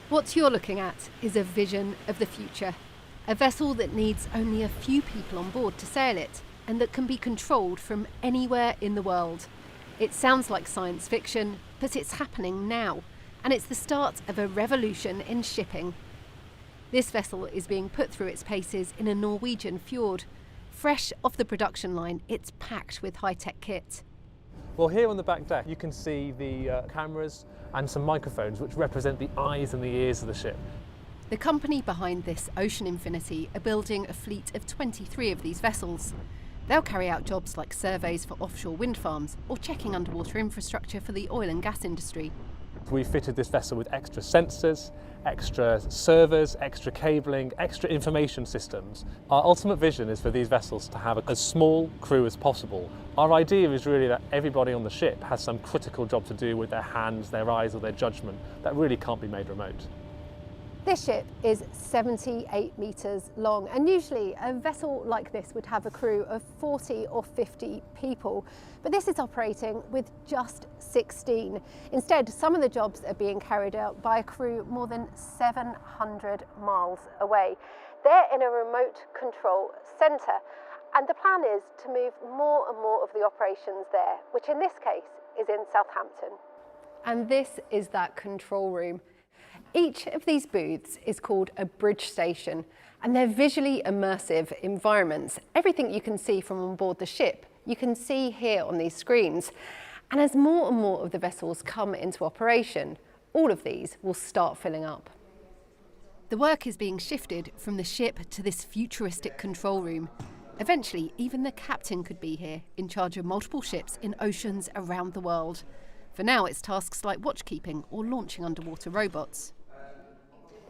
What you're looking at is a vision of the future. A vessel that needs only a few people on board to sail it, and that can be controlled from anywhere in the world. It sounds like science fiction, but it's happening now, and it's the start of a revolution in shipping. This vessel is being put through its paces in a Norwegian fjord. Fresh off the production line, it's packed with high-tech kit. Well, here on the back deck you can see the cameras and some microphones which represent the eyes and the ears of the ship. The company behind this Ocean Infinity are building a fleet of 23 of these vessels. They'll carry out jobs like surveys for offshore wind farms or checking underwater infrastructure for the oil and gas industry. We fitted this vessel with extra sensors, extra servers, extra cabling, extra information systems. Our ultimate vision is for these vessels to have as small crew as possible. Our idea is really that everybody on the ship has some critical job to do with their hands, their eyes or their judgment that really can't be made remote. This ship is 78 metres long, and usually a vessel like this would have a crew of 40 or 50 people, but this is operating with just 16. Instead, some of the jobs are being carried out by a crew more than 700 miles away. They're in a remote control centre, and the plan is to move more and more of the operations there, which in this case is in Southampton. And this is that control room. Each of these booths is called a bridge station, and they're visually immersive environments. Everything you can see from on board the ship, you can see here on these screens. And as more and more of the vessels come into operation, all of these will start filling up. The work is being shifted from the ship to this futuristic control room. Eventually, even the captain could be here, in charge of multiple ships in oceans around the world. For now, it's tasks like watchkeeping or launching underwater robots.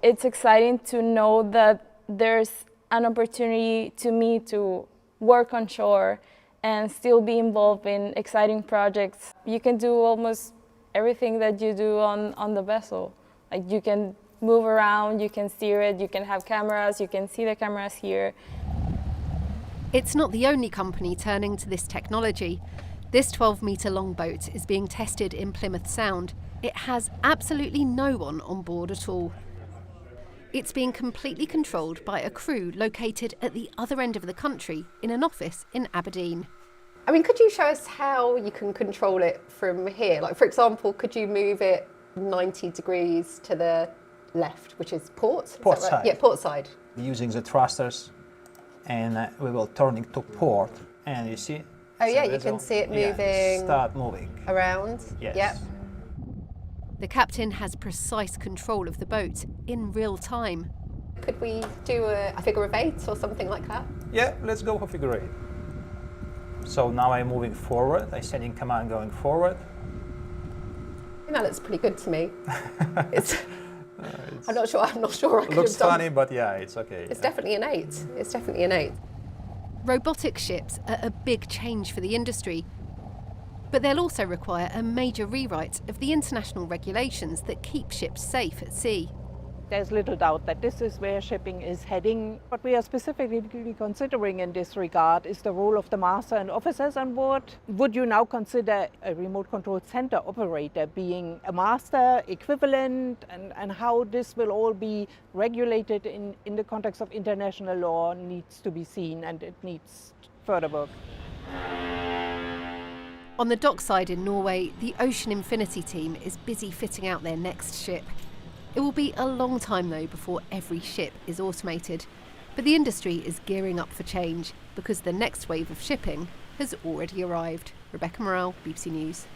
It's exciting to know that there's an opportunity to me to work on shore and still be involved in exciting projects. You can do almost everything that you do on the vessel. Like, you can move around, you can steer it, you can have cameras, you can see the cameras here. It's not the only company turning to this technology. This 12-metre long boat is being tested in Plymouth Sound. It has absolutely no one on board at all. It's being completely controlled by a crew located at the other end of the country in an office in Aberdeen. I mean, could you show us how you can control it from here? Like, for example, could you move it 90 degrees to the left, which is port? Port right? side. Yeah, port side. Using the thrusters, and we will turn it to port, and you see. Oh yeah, you can see it moving. Yeah, start moving. Around. Yes. Yep. The captain has precise control of the boat in real time. Could we do a figure of 8 or something like that? Yeah, let's go for figure 8. So now I'm moving forward. I'm sending command going forward. That looks pretty good to me. I'm not sure I could looks have done. funny, but yeah, it's okay. It's definitely an 8. It's definitely an 8. Robotic ships are a big change for the industry, but they'll also require a major rewrite of the international regulations that keep ships safe at sea. There's little doubt that this is where shipping is heading. What we are specifically considering in this regard is the role of the master and officers on board. Would you now consider a remote control center operator being a master equivalent, and how this will all be regulated in the context of international law needs to be seen, and it needs further work. On the dockside in Norway, the Ocean Infinity team is busy fitting out their next ship. It will be a long time though before every ship is automated, but the industry is gearing up for change because the next wave of shipping has already arrived. Rebecca Morrell, BBC News.